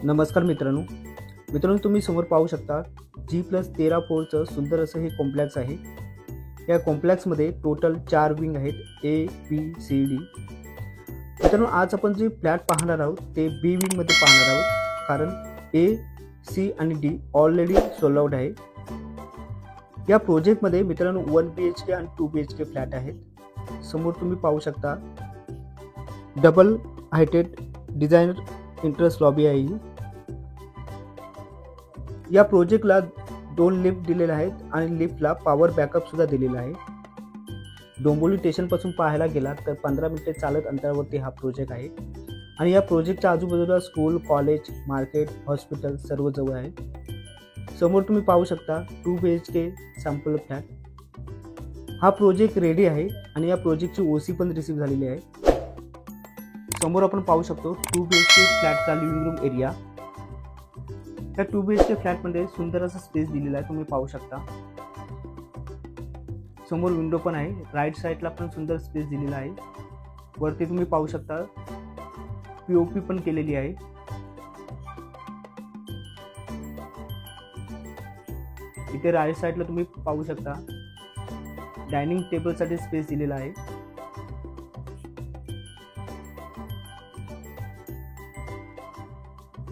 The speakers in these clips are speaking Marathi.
नमस्कार मित्रांनो, तुम्ही समोर पाहू शकता G+13 फ्लोअरचं सुंदर असं हे कॉम्प्लेक्स आहे. या कॉम्प्लेक्समध्ये टोटल 4 विंग आहेत, A, B, C, D. मित्रांनो, आज आपण जे फ्लॅट पाहणार आहोत ते B विंगमध्ये पाहणार आहोत, कारण A, C आणि D ऑलरेडी सोल्ड आउट आहे. या प्रोजेक्टमध्ये मित्रांनो 1 BHK आणि 2 BHK फ्लॅट आहेत. समोर तुम्ही पाहू शकता डबल हायटेड डिझायनर इंटरेस्ट लॉबी आहे. या प्रोजेक्टला 2 लिफ्ट दिलेले आहेत आणि लिफ्टला पॉवर बॅकअप सुद्धा दिलेला आहे. डोंबिवली स्टेशनपासून पाहायला गेला तर 15 मिनिटे चालत अंतरावरती हा प्रोजेक्ट आहे आणि या प्रोजेक्टच्या आजूबाजूला स्कूल, कॉलेज, मार्केट, हॉस्पिटल सर्व जवळ आहे. समोर तुम्ही पाहू शकता 2 BHK सॅम्पल फ्लॅट. हा प्रोजेक्ट रेडी आहे आणि या प्रोजेक्टची OC पण रिसीव्ह झालेली आहे. समोर आपण पाहू शकतो 2 BHK फ्लॅटचा लिव्हिंग रूम एरिया. त्या 2 BHK फ्लॅटमध्ये सुंदर असा स्पेस दिलेला आहे, तुम्ही पाहू शकता. समोर विंडो पण आहे, राईट साईडला पण सुंदर स्पेस दिलेला आहे. वरती तुम्ही पाहू शकता POP पण केलेली आहे. इथे राईट साईडला तुम्ही पाहू शकता डायनिंग टेबलसाठी स्पेस दिलेला आहे.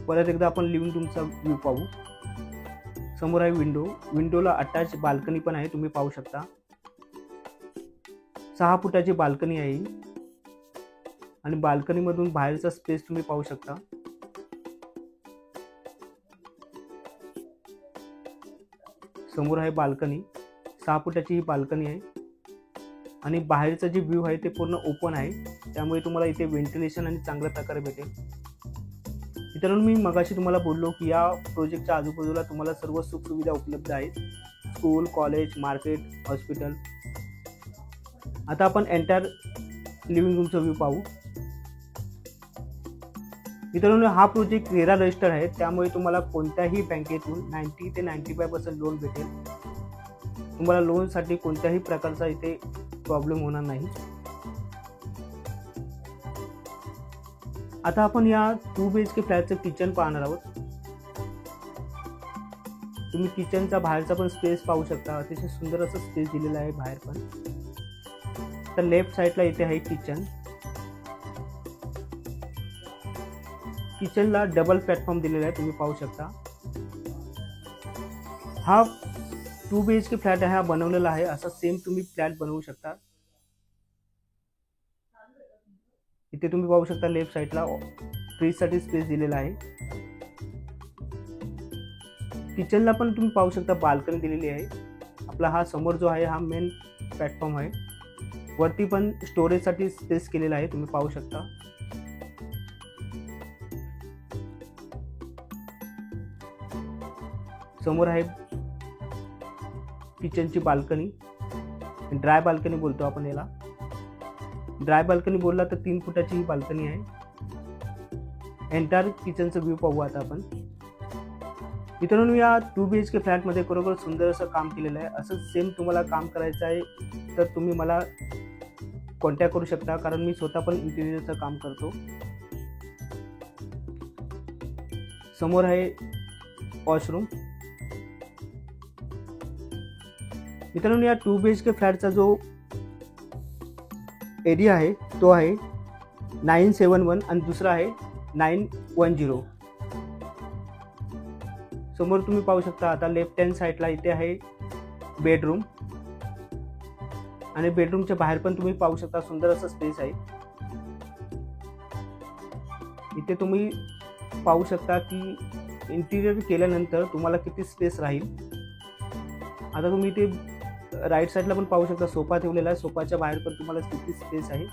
परत एकदा आपण लिव्हिंग रूमचा व्ह्यू पाहू. समोर आहे विंडोला अटॅच बाल्कनी पण आहे, तुम्ही पाहू शकता. 6 फुटाची बाल्कनी आहे आणि बाल्कनीमधून बाहेरचा स्पेस तुम्ही पाहू शकता. समोर आहे बाल्कनी, 6 फुटाची ही बाल्कनी आहे आणि बाहेरचा जे व्ह्यू आहे ते पूर्ण ओपन आहे, त्यामुळे तुम्हाला इथे व्हेंटिलेशन आणि चांगल्या प्रकारे भेटेल. मित्रांनो, मी मगाशी तुम्हाला बोललो की या प्रोजेक्टच्या आजूबाजूला तुम्हाला सर्व सुखसुविधा उपलब्ध आहेत, स्कूल, कॉलेज, मार्केट, हॉस्पिटल. आता आपण एंटायर लिव्हिंग रूमचा व्ह्यू पाहू. मित्रांनो, हा प्रोजेक्ट रेरा रजिस्टर आहे, त्यामुळे तुम्हाला कोणत्याही बँकेतून 90 ते 95% लोन भेटेल. तुम्हाला लोनसाठी कोणत्याही प्रकारचा इथे प्रॉब्लेम होणार नाही. आता आपण या 2 BHK फ्लॅटचं किचन पाहणार आहोत. तुम्ही किचनचा बाहेरचा पण स्पेस पाहू शकता, अतिशय सुंदर असं स्पेस दिलेला आहे बाहेर पण. तर लेफ्ट साईडला इथे आहे किचन. किचनला डबल प्लॅटफॉर्म दिलेला आहे, तुम्ही पाहू शकता. हा 2 BHK फ्लॅट आहे, हा बनवलेला आहे. असा सेम तुम्ही फ्लॅट बनवू शकता. इथे तुम्ही पाहू शकता लेफ्ट साईडला फ्रीजसाठी स्पेस दिलेला आहे. किचनला पण तुम्ही पाहू शकता बाल्कनी दिलेली आहे. आपला हा समोर जो आहे हा मेन प्लॅटफॉर्म आहे. वरती पण स्टोरेजसाठी स्पेस केलेला आहे, तुम्ही पाहू शकता. समोर आहे किचनची बाल्कनी, ड्राय बाल्कनी बोलतो आपण याला. ड्राय बाल्कनी बोलला तर 3 फुटाची ही बाल्कनी आहे. एंटायर किचनचं व्ह्यू पाहू आता आपण. मित्रांनो, या 2 BHK फ्लॅटमध्ये खरोखर सुंदर असं काम केलेलं आहे. असं सेम तुम्हाला काम करायचं आहे तर तुम्ही मला कॉन्टॅक्ट करू शकता, कारण मी स्वतः पण इंटिरियरचं काम करतो. समोर आहे वॉशरूम. मित्रांनो, या 2 BHK फ्लॅटचा जो एरिया आहे तो आहे 971 आणि दुसरा आहे 910. समोर तुम्ही पाहू शकता. आता लेफ्ट हँड साईडला इथे आहे बेडरूम आणि बेडरूमच्या बाहेर पण तुम्ही पाहू शकता सुंदर असं स्पेस आहे. इथे तुम्ही पाहू शकता की इंटिरियर केल्यानंतर तुम्हाला किती स्पेस राहील. आता तुम्ही इथे राईट साईडला पण पाहू शकता सोफा ठेवलेला आहे. सोफाच्या बाहेर पण तुम्हाला किती स्पेस आहे.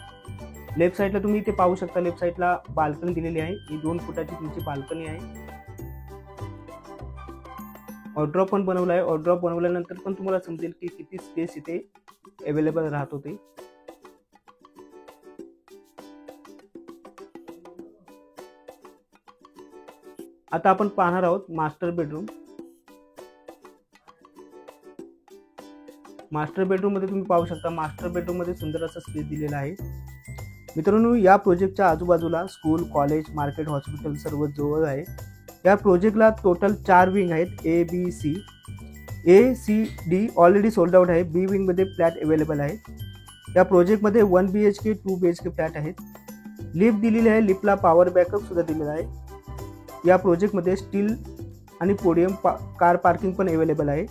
लेफ्ट साईडला तुम्ही इथे पाहू शकता, लेफ्ट साईडला बाल्कनी दिलेली आहे. ही 2 फुटाची तुमची बाल्कनी आहे. वॉर्डरोब पण बनवला आहे. वॉर्डरोब बनवल्यानंतर पण तुम्हाला समजेल की किती स्पेस इथे अवेलेबल राहत होते. आता आपण पाहणार आहोत मास्टर बेडरूम. मास्टर बेडरूम मध्ये तुम्ही पाहू शकता, मास्टर बेडरूम मध्ये सुंदर असा स्पेस दिलेला आहे. मित्रांनो, या प्रोजेक्टच्या आजूबाजूला स्कूल, कॉलेज, मार्केट, हॉस्पिटल सर्व जवळ आहे. या प्रोजेक्टला टोटल 4 विंग आहेत, A, B, C. A, C, D already sold out आहे. B विंगमध्ये फ्लॅट अवेलेबल आहे. या प्रोजेक्टमध्ये 1 BHK 2 BHK फ्लॅट आहेत. लिफ्ट दिलेली आहे. लिफ्टला पॉवर बॅकअप सुद्धा दिलेला आहे. या प्रोजेक्टमध्ये स्टील आणि पोडियम कार पार्किंग पण अवेलेबल आहे.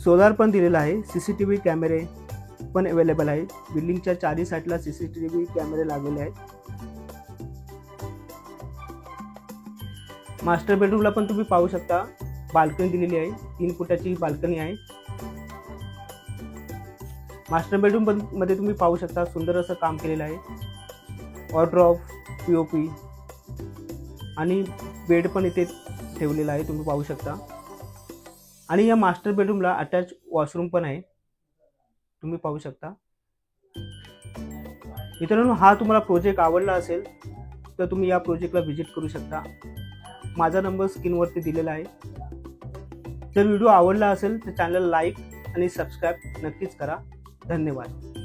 सोलार पण दिलेला आहे. CCTV कॅमेरे पण अवेलेबल आहे. बिल्डिंगच्या चारी साईडला CCTV कॅमेरे लागलेले आहेत. मास्टर बेडरूमला पण तुम्ही पाहू शकता बाल्कनी दिलेली आहे. 3 फुटाची बाल्कनी आहे. मास्टर बेडरूम मध्ये तुम्ही पाहू शकता सुंदर असं काम केलेलं आहे. वॉर्डरोब, POP आणि बेड पण इथे ठेवलेला आहे, तुम्ही पाहू शकता. आणि या मास्टर बेडरूमला अटॅच वॉशरूम पण आहे, तुम्ही पाहू शकता. मित्रांनो, हा तुम्हाला प्रोजेक्ट आवडला असेल तर तुम्ही या प्रोजेक्टला व्हिजिट करू शकता. माझा नंबर स्क्रीनवरती दिलेला आहे. जर व्हिडिओ आवडला असेल तर चॅनलला लाईक आणि सबस्क्राईब नक्कीच करा. धन्यवाद.